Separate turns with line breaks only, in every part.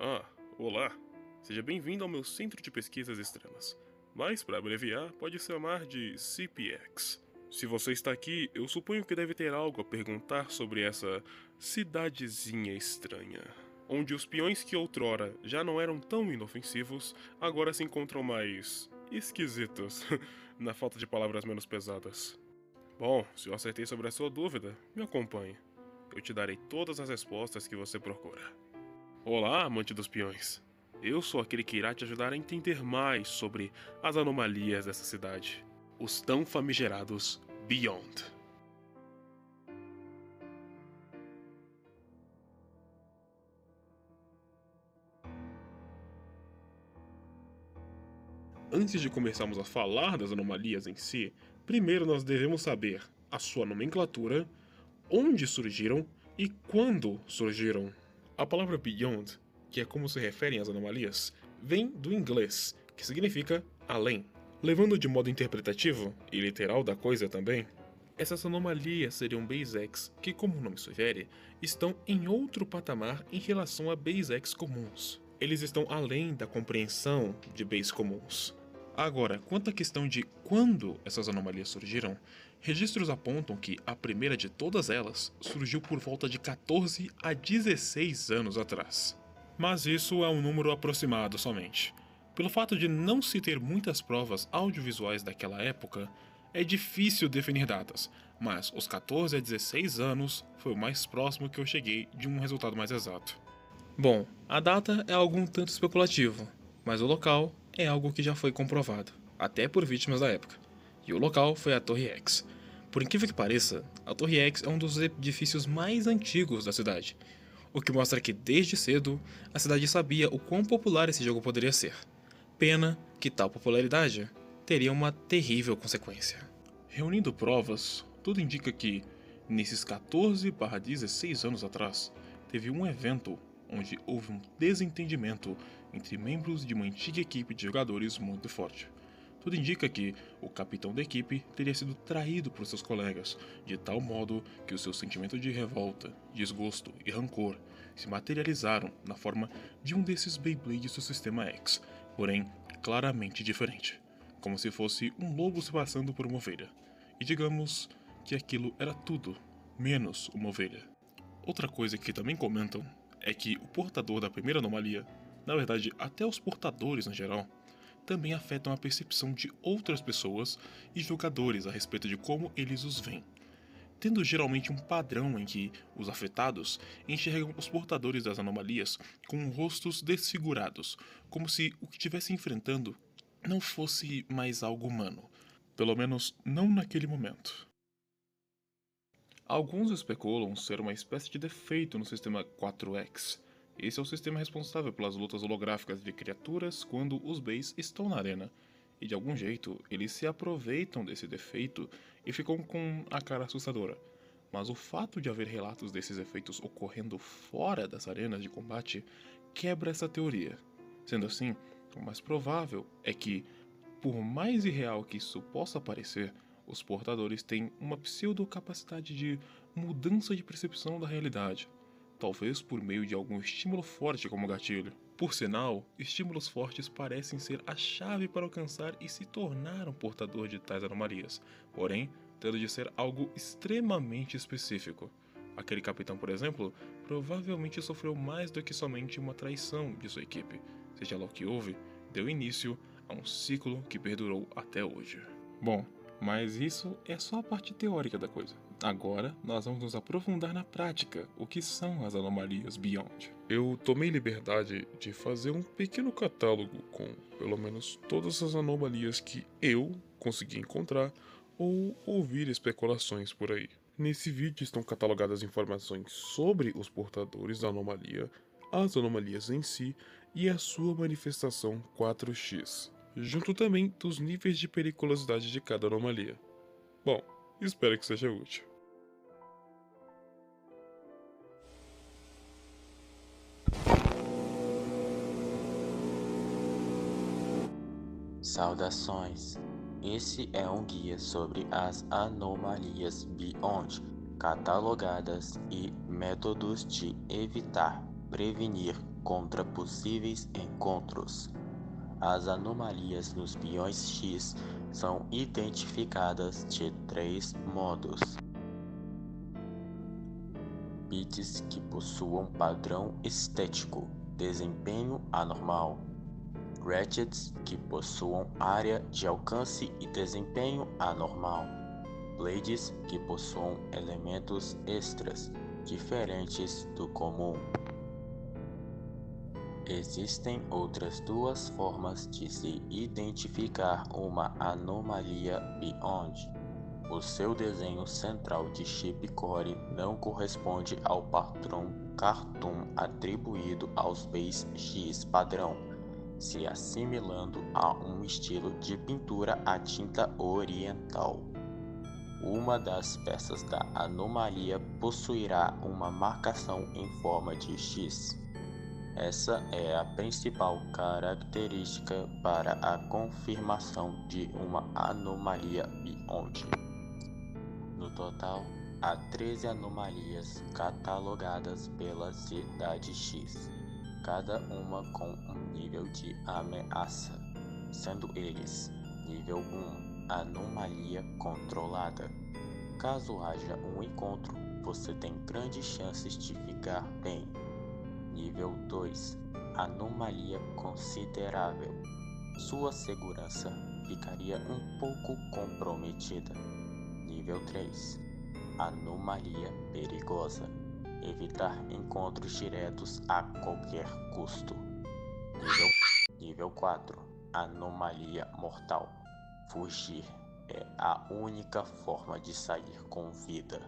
Ah, olá. Seja bem-vindo ao meu Centro de Pesquisas Extremas. Mas, para abreviar, pode chamar de CPX. Se você está aqui, eu suponho que deve ter algo a perguntar sobre essa cidadezinha estranha, onde os peões que outrora já não eram tão inofensivos, agora se encontram mais esquisitos, na falta de palavras menos pesadas. Bom, se eu acertei sobre a sua dúvida, me acompanhe. Eu te darei todas as respostas que você procura. Olá, amante dos peões. Eu sou aquele que irá te ajudar a entender mais sobre as anomalias dessa cidade. Os tão famigerados Beyond. Antes de começarmos a falar das anomalias em si, primeiro nós devemos saber a sua nomenclatura, onde surgiram e quando surgiram. A palavra Beyond, que é como se referem às anomalias, vem do inglês, que significa além. Levando de modo interpretativo e literal da coisa também, essas anomalias seriam Base X que, como o nome sugere, estão em outro patamar em relação a Base X comuns. Eles estão além da compreensão de Base comuns. Agora, quanto à questão de quando essas anomalias surgiram, registros apontam que a primeira de todas elas surgiu por volta de 14 a 16 anos atrás. Mas isso é um número aproximado somente. Pelo fato de não se ter muitas provas audiovisuais daquela época, é difícil definir datas, mas os 14 a 16 anos foi o mais próximo que eu cheguei de um resultado mais exato. Bom, a data é algo um tanto especulativo, mas o local é algo que já foi comprovado, até por vítimas da época. E o local foi a Torre X. Por incrível que pareça, a Torre X é um dos edifícios mais antigos da cidade, o que mostra que desde cedo a cidade sabia o quão popular esse jogo poderia ser. Pena que tal popularidade teria uma terrível consequência. Reunindo provas, tudo indica que, nesses 14/16 anos atrás, teve um evento onde houve um desentendimento entre membros de uma antiga equipe de jogadores muito forte. Tudo indica que o capitão da equipe teria sido traído por seus colegas, de tal modo que o seu sentimento de revolta, desgosto e rancor se materializaram na forma de um desses Beyblades do Sistema X, porém claramente diferente, como se fosse um lobo se passando por uma ovelha. E digamos que aquilo era tudo, menos uma ovelha. Outra coisa que também comentam é que o portador da primeira anomalia, na verdade até os portadores no geral, também afetam a percepção de outras pessoas e jogadores a respeito de como eles os veem, tendo geralmente um padrão em que os afetados enxergam os portadores das anomalias com rostos desfigurados, como se o que estivesse enfrentando não fosse mais algo humano, pelo menos não naquele momento. Alguns especulam ser uma espécie de defeito no sistema 4X. Esse é o sistema responsável pelas lutas holográficas de criaturas quando os Bays estão na arena, e de algum jeito eles se aproveitam desse defeito e ficam com a cara assustadora. Mas o fato de haver relatos desses efeitos ocorrendo fora das arenas de combate quebra essa teoria. Sendo assim, o mais provável é que, por mais irreal que isso possa parecer, os portadores têm uma pseudo-capacidade de mudança de percepção da realidade, talvez por meio de algum estímulo forte como gatilho. Por sinal, estímulos fortes parecem ser a chave para alcançar e se tornar um portador de tais anomalias, porém, tendo de ser algo extremamente específico. Aquele capitão, por exemplo, provavelmente sofreu mais do que somente uma traição de sua equipe, seja lá o que houve, deu início a um ciclo que perdurou até hoje. Bom, mas isso é só a parte teórica da coisa. Agora, nós vamos nos aprofundar na prática, o que são as anomalias Beyond. Eu tomei liberdade de fazer um pequeno catálogo com, pelo menos, todas as anomalias que eu consegui encontrar ou ouvir especulações por aí. Nesse vídeo estão catalogadas informações sobre os portadores da anomalia, as anomalias em si e a sua manifestação 4x, junto também dos níveis de periculosidade de cada anomalia. Bom, espero que seja útil.
Saudações! Esse é um guia sobre as anomalias Beyond, catalogadas e métodos de evitar, prevenir, contra possíveis encontros. As anomalias nos biões X são identificadas de 3 modos: bits que possuam padrão estético, desempenho anormal; gadgets que possuam área de alcance e desempenho anormal; blades que possuam elementos extras, diferentes do comum. Existem outras 2 formas de se identificar uma anomalia Beyond. O seu desenho central de chip core não corresponde ao padrão Cartoon atribuído aos bits X padrão, se assimilando a um estilo de pintura a tinta oriental. Uma das peças da anomalia possuirá uma marcação em forma de X. Essa é a principal característica para a confirmação de uma anomalia Beyond. No total, há 13 anomalias catalogadas pela Cidade X, cada uma com um nível de ameaça, sendo eles: nível 1, anomalia controlada. Caso haja um encontro, você tem grandes chances de ficar bem. Nível 2, anomalia considerável. Sua segurança ficaria um pouco comprometida. Nível 3, anomalia perigosa. Evitar encontros diretos a qualquer custo. Nível 4, anomalia mortal. Fugir é a única forma de sair com vida.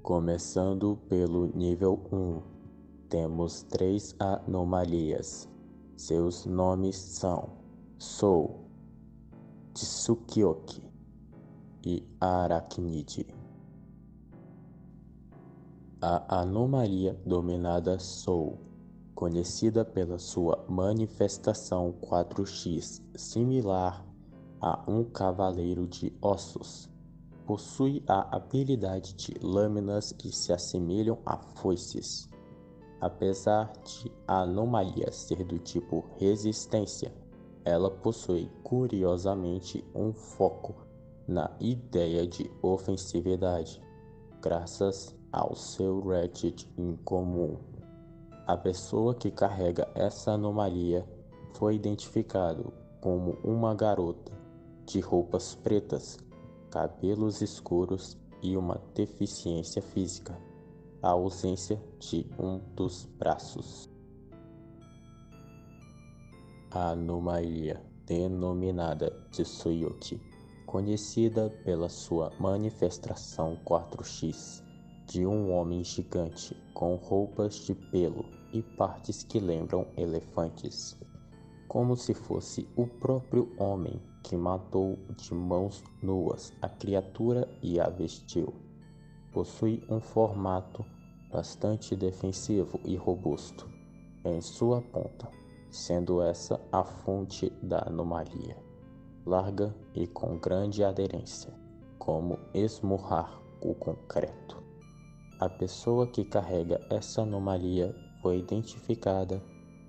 Começando pelo nível 1. Temos 3 anomalias. Seus nomes são Soul, Tsukioki e Arachnid. A anomalia dominada Soul, conhecida pela sua manifestação 4x similar a um cavaleiro de ossos, possui a habilidade de lâminas que se assemelham a foices. Apesar de a anomalia ser do tipo resistência, ela possui curiosamente um foco na ideia de ofensividade, graças ao seu gadget incomum. A pessoa que carrega essa anomalia foi identificado como uma garota de roupas pretas, cabelos escuros e uma deficiência física, a ausência de um dos braços. A anomalia denominada Tsuyuki, conhecida pela sua manifestação 4x, de um homem gigante com roupas de pelo e partes que lembram elefantes, como se fosse o próprio homem que matou de mãos nuas a criatura e a vestiu. Possui um formato bastante defensivo e robusto em sua ponta, sendo essa a fonte da anomalia, larga e com grande aderência, como esmurrar o concreto. A pessoa que carrega essa anomalia foi identificada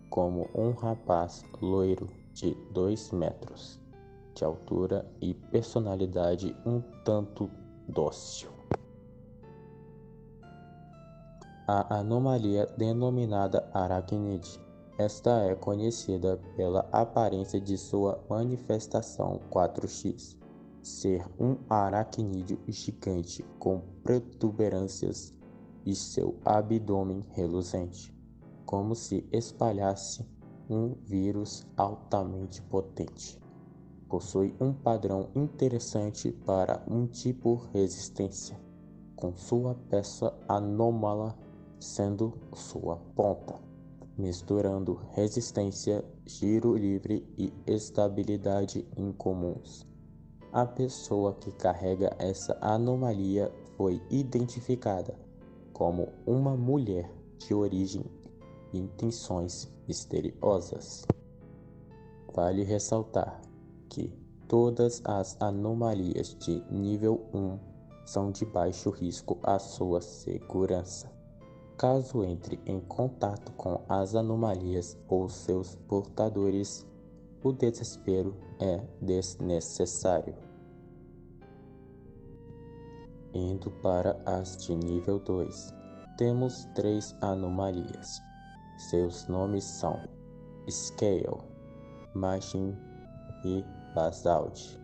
como um rapaz loiro de 2 metros de altura e personalidade um tanto dócil. A anomalia denominada Arachnid. Esta é conhecida pela aparência de sua manifestação 4x, ser um aracnídeo gigante com protuberâncias e seu abdômen reluzente, como se espalhasse um vírus altamente potente. Possui um padrão interessante para um tipo resistência, com sua peça anômala sendo sua ponta, misturando resistência, giro livre e estabilidade incomuns. A pessoa que carrega essa anomalia foi identificada como uma mulher de origem e intenções misteriosas. Vale ressaltar que todas as anomalias de nível 1 são de baixo risco à sua segurança. Caso entre em contato com as anomalias ou seus portadores, o desespero é desnecessário. Indo para as de nível 2, temos 3 anomalias. Seus nomes são Scale, Machine e Basalt.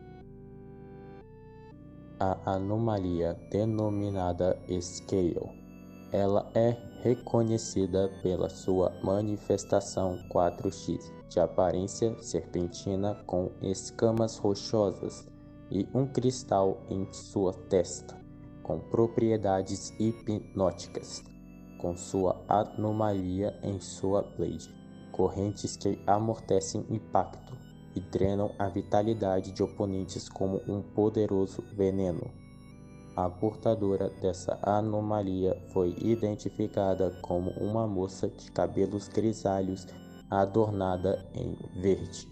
A anomalia denominada Scale, ela é reconhecida pela sua manifestação 4x, de aparência serpentina com escamas rochosas e um cristal em sua testa, com propriedades hipnóticas, com sua anomalia em sua blade, correntes que amortecem impacto e drenam a vitalidade de oponentes como um poderoso veneno. A portadora dessa anomalia foi identificada como uma moça de cabelos grisalhos adornada em verde.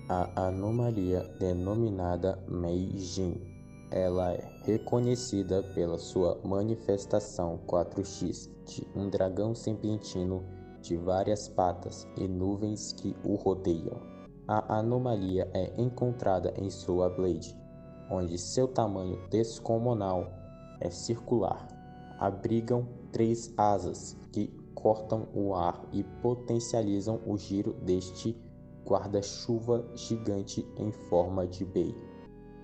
A anomalia denominada Mei Jin, ela é reconhecida pela sua manifestação 4x de um dragão serpentino de várias patas e nuvens que o rodeiam. A anomalia é encontrada em sua blade, onde seu tamanho descomunal é circular. Abrigam 3 asas que cortam o ar e potencializam o giro deste guarda-chuva gigante em forma de bey.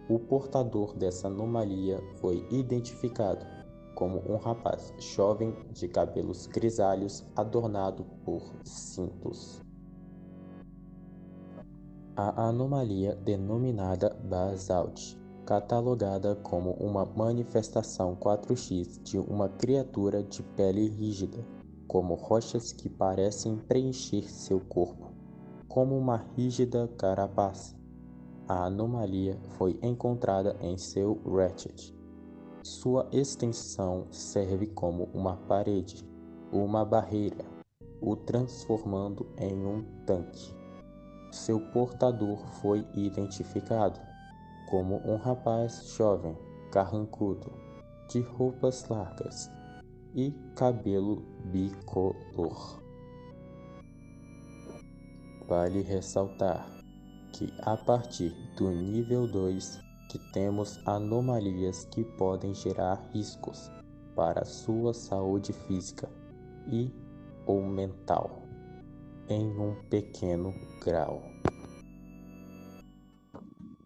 O portador dessa anomalia foi identificado como um rapaz jovem de cabelos grisalhos adornado por cintos. A anomalia denominada Basalt, catalogada como uma manifestação 4x de uma criatura de pele rígida, como rochas que parecem preencher seu corpo, como uma rígida carapaça. A anomalia foi encontrada em seu Ratchet. Sua extensão serve como uma parede, uma barreira, o transformando em um tanque. Seu portador foi identificado como um rapaz jovem, carrancudo, de roupas largas e cabelo bicolor. Vale ressaltar que a partir do nível 2 que temos anomalias que podem gerar riscos para sua saúde física e ou mental, em um pequeno grau.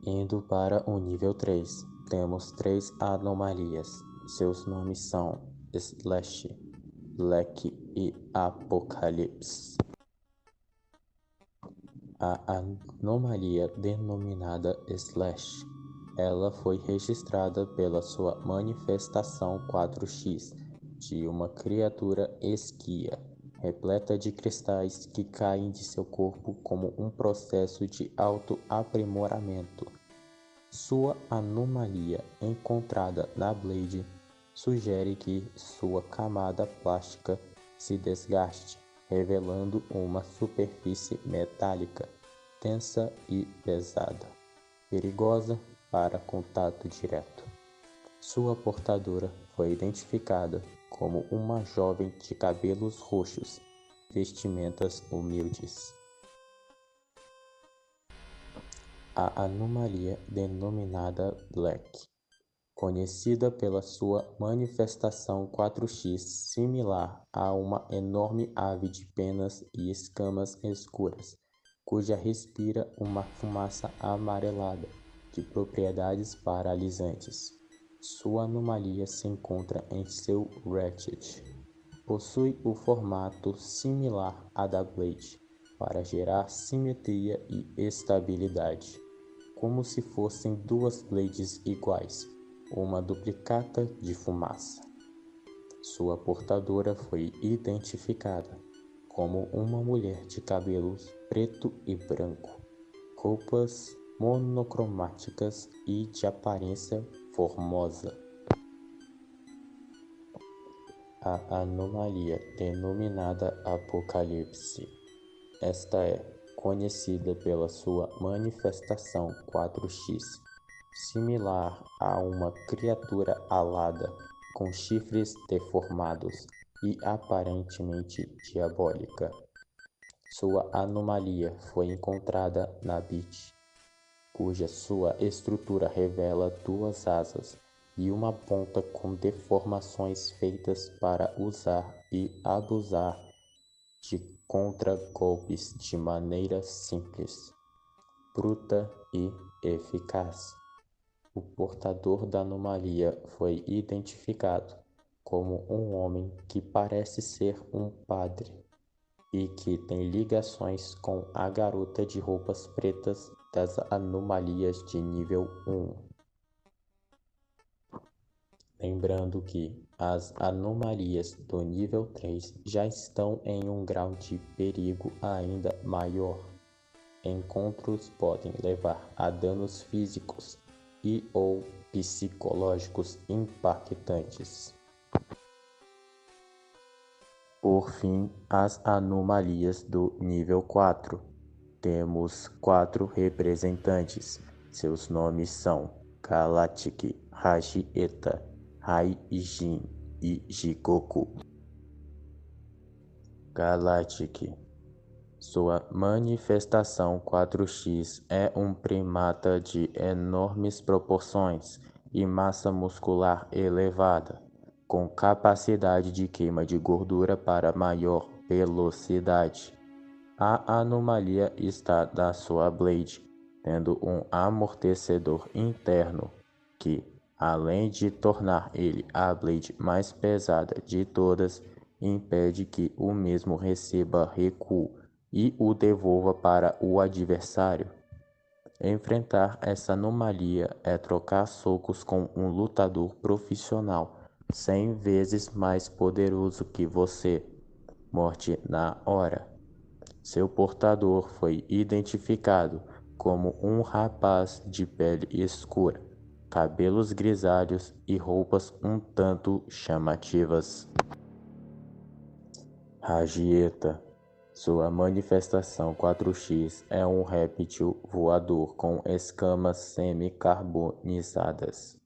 Indo para o nível 3, temos 3 anomalias. Seus nomes são Slash, Black e Apocalypse. A anomalia denominada Slash, ela foi registrada pela sua manifestação 4x de uma criatura esquia, repleta de cristais que caem de seu corpo como um processo de auto-aprimoramento. Sua anomalia encontrada na Blade sugere que sua camada plástica se desgaste, revelando uma superfície metálica, densa e pesada, perigosa para contato direto. Sua portadora foi identificada como uma jovem de cabelos roxos, vestimentas humildes. A anomalia denominada Black, conhecida pela sua manifestação 4x similar a uma enorme ave de penas e escamas escuras, cuja respira uma fumaça amarelada de propriedades paralisantes. Sua anomalia se encontra em seu Ratchet. Possui o formato similar à da Blade, para gerar simetria e estabilidade, como se fossem 2 blades iguais, uma duplicata de fumaça. Sua portadora foi identificada como uma mulher de cabelos preto e branco, roupas monocromáticas e de aparência formosa. A anomalia denominada Apocalipse, esta é conhecida pela sua manifestação 4x, similar a uma criatura alada, com chifres deformados e aparentemente diabólica. Sua anomalia foi encontrada na Beach, cuja sua estrutura revela duas asas e uma ponta com deformações feitas para usar e abusar de contra-golpes de maneira simples, bruta e eficaz. O portador da anomalia foi identificado como um homem que parece ser um padre e que tem ligações com a garota de roupas pretas das anomalias de nível 1. Lembrando que as anomalias do nível 3 já estão em um grau de perigo ainda maior. Encontros podem levar a danos físicos e ou psicológicos impactantes. Por fim, as anomalias do nível 4. Temos 4 representantes. Seus nomes são Galactic, Hajieta, Raijin e Jigoku. Galactic. Sua manifestação 4x é um primata de enormes proporções e massa muscular elevada, com capacidade de queima de gordura para maior velocidade. A anomalia está na sua blade, tendo um amortecedor interno que, além de tornar ele a blade mais pesada de todas, impede que o mesmo receba recuo e o devolva para o adversário. Enfrentar essa anomalia é trocar socos com um lutador profissional 100 vezes mais poderoso que você. Morte na hora. Seu portador foi identificado como um rapaz de pele escura, cabelos grisalhos e roupas um tanto chamativas. Hajieta. Sua manifestação 4x é um réptil voador com escamas semi-carbonizadas,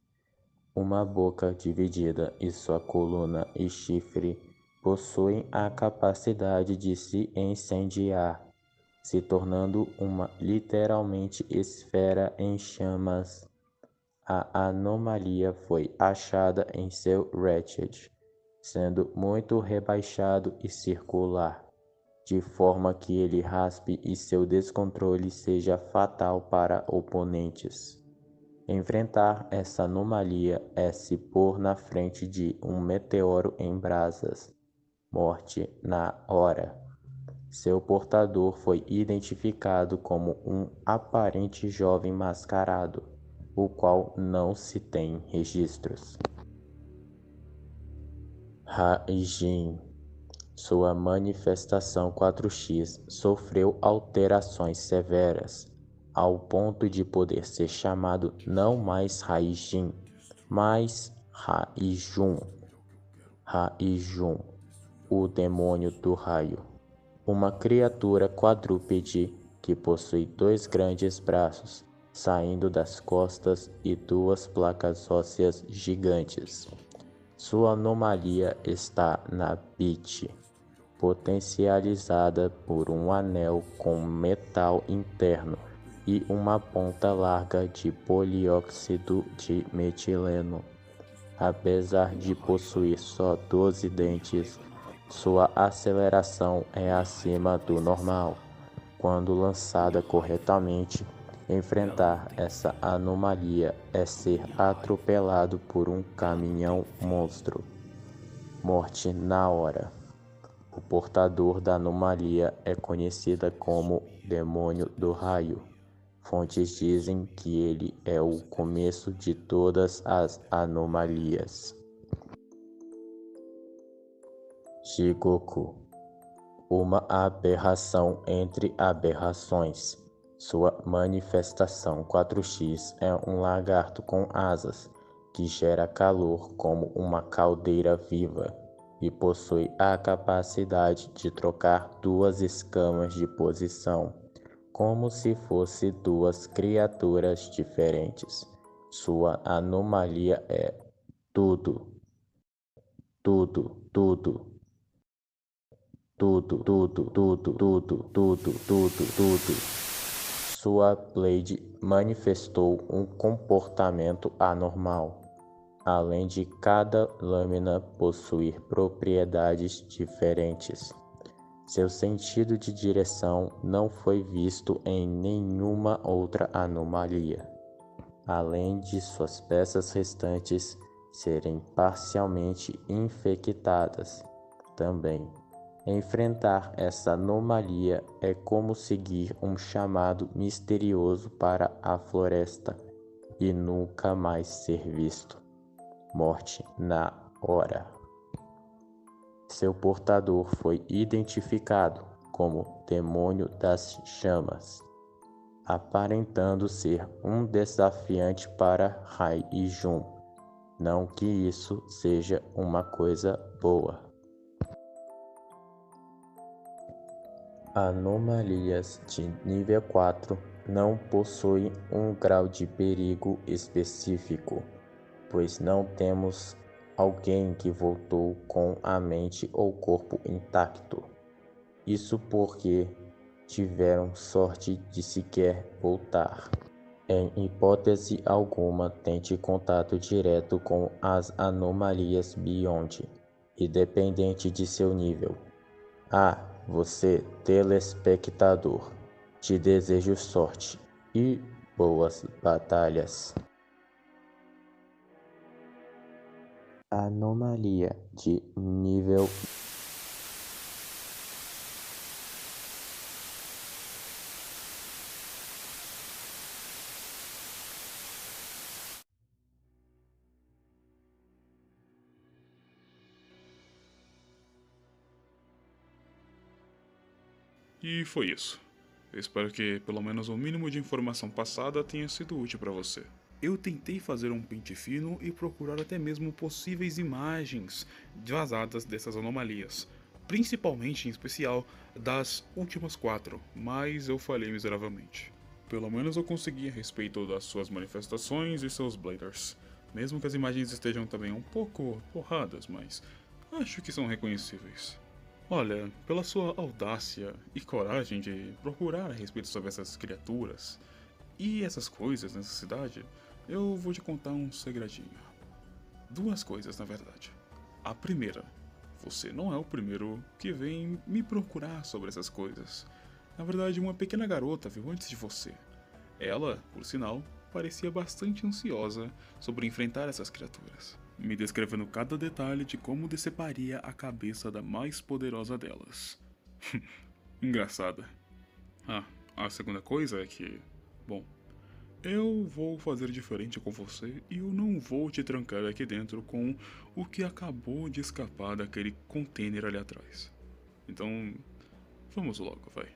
uma boca dividida e sua coluna e chifre possuem a capacidade de se incendiar, se tornando uma literalmente esfera em chamas. A anomalia foi achada em seu Ratchet, sendo muito rebaixado e circular, de forma que ele raspe e seu descontrole seja fatal para oponentes. Enfrentar essa anomalia é se pôr na frente de um meteoro em brasas. Morte na hora. Seu portador foi identificado como um aparente jovem mascarado, o qual não se tem registros. Raijin. Sua manifestação 4x sofreu alterações severas, ao ponto de poder ser chamado não mais Raijin, mas Raijun. Raijun, o demônio do raio. Uma criatura quadrúpede que possui 2 grandes braços, saindo das costas e 2 placas ósseas gigantes. Sua anomalia está na Beach, potencializada por um anel com metal interno e uma ponta larga de polióxido de metileno. Apesar de possuir só 12 dentes, sua aceleração é acima do normal. Quando lançada corretamente, enfrentar essa anomalia é ser atropelado por um caminhão monstro. Morte na hora. O portador da anomalia é conhecida como Demônio do Raio. Fontes dizem que ele é o começo de todas as anomalias. Jigoku. Uma aberração entre aberrações. Sua manifestação 4x é um lagarto com asas, que gera calor como uma caldeira viva, e possui a capacidade de trocar 2 escamas de posição, como se fosse 2 criaturas diferentes. Sua anomalia é tudo. tudo, tudo, tudo, tudo, tudo, tudo, tudo, tudo, tudo. Sua Blade manifestou um comportamento anormal, além de cada lâmina possuir propriedades diferentes. Seu sentido de direção não foi visto em nenhuma outra anomalia, além de suas peças restantes serem parcialmente infectadas também. Enfrentar essa anomalia é como seguir um chamado misterioso para a floresta e nunca mais ser visto. Morte na hora. Seu portador foi identificado como Demônio das Chamas, aparentando ser um desafiante para Rai e Jun. Não que isso seja uma coisa boa. Anomalias de nível 4 não possuem um grau de perigo específico, pois não temos alguém que voltou com a mente ou corpo intacto. Isso porque tiveram sorte de sequer voltar. Em hipótese alguma, tente contato direto com as anomalias Beyond, independente de seu nível. Você, telespectador, te desejo sorte e boas batalhas. Anomalia de nível
E foi isso. Eu espero que pelo menos o mínimo de informação passada tenha sido útil para você. Eu tentei fazer um pente fino e procurar até mesmo possíveis imagens vazadas dessas anomalias, principalmente em especial das últimas 4, mas eu falhei miseravelmente. Pelo menos eu consegui a respeito das suas manifestações e seus bladers, mesmo que as imagens estejam também um pouco borradas, mas acho que são reconhecíveis. Olha, pela sua audácia e coragem de procurar a respeito sobre essas criaturas e essas coisas nessa cidade, eu vou te contar um segredinho. 2 coisas, na verdade. A primeira, você não é o primeiro que vem me procurar sobre essas coisas. Na verdade, uma pequena garota viu antes de você. Ela, por sinal, parecia bastante ansiosa sobre enfrentar essas criaturas, me descrevendo cada detalhe de como deceparia a cabeça da mais poderosa delas. Engraçada. A segunda coisa é que, bom, eu vou fazer diferente com você e eu não vou te trancar aqui dentro com o que acabou de escapar daquele container ali atrás. Então, vamos logo, vai.